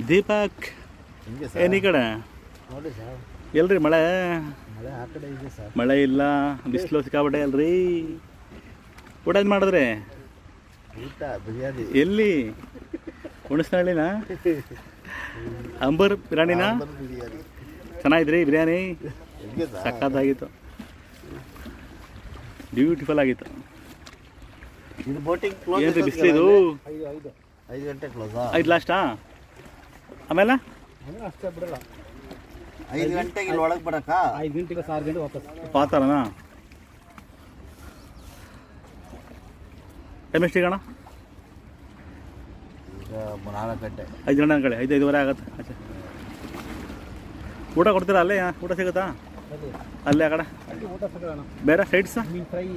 ದೀಪಕ್ ಹಿಂಗೆ ಏನು ಈ ಕಡೆ ನೋಡಿ ಸರ್, ಎಲ್ರಿ ಮಳೆ ಮಳೆ ಆ ಕಡೆ ಇದೆ ಸರ್. ಮಳೆ ಇಲ್ಲ, ಬಿಸಿಲು ಸಿಕ್ಕಾಬಿಟ್ಟೆ ಅಲ್ರಿ. ಊಟ ಏನು ಮಾಡಿದ್ರೆ? ಊಟ ಬಿರಿಯಾನಿ. ಎಲ್ಲಿ? ಹುಣಸನಹಳ್ಳಿನ ಅಂಬರ್ ಬಿರಿಯಾನಿನ? ಬಿರಿಯಾನಿ ಚೆನ್ನಾಗಿದ್ರಿ ಬಿರಿಯಾನಿ? ಹೆಂಗೆ ಸರ್? ಸಖತ್ತಾಗಿತ್ತು, ಬ್ಯೂಟಿಫುಲ್ ಆಗಿತ್ತು. ಇದು ಬೋಟಿಂಗ್ ಕ್ಲೋಸ್. ಏನು ಬಿಸಿಲಿದು? 5 ಗಂಟೆ ಕ್ಲೋಸಾ? 5 ಲಾಸ್ಟಾ? ಆಮೇಲೆ ಅಷ್ಟೇ ಬಿಡಲ್ಲ. 5 ಗಂಟೆಗೆ ಇಲ್ಲಿ ಒಳಗೆ ಬರಕ್ಕ? 5 ಗಂಟೆಗೆ 6 ಗಂಟೆ ವಾಪಸ್. ಪಾತಾರನಾ? ಟೈಮ್ ಎಷ್ಟಿಗೆ ಅಣ್ಣ? ಈಗ 4 ಗಂಟೆ. 5 ಗಂಟೆ ಕಡೆ 5-5:15 ಆಗುತ್ತೆ. ಆಚೆ ಊಟ ಕೊಡ್ತೀರಾ? ಅಲ್ಲೇ ಊಟ ಸಿಗುತ್ತಾ? ಅಲ್ಲೇ ಆ ಕಡೆ ಊಟ ಸಿಗೋಣ. ಬೇರೆ ಸೈಡ್ಸಾ? ಮೀನು ಫ್ರೈ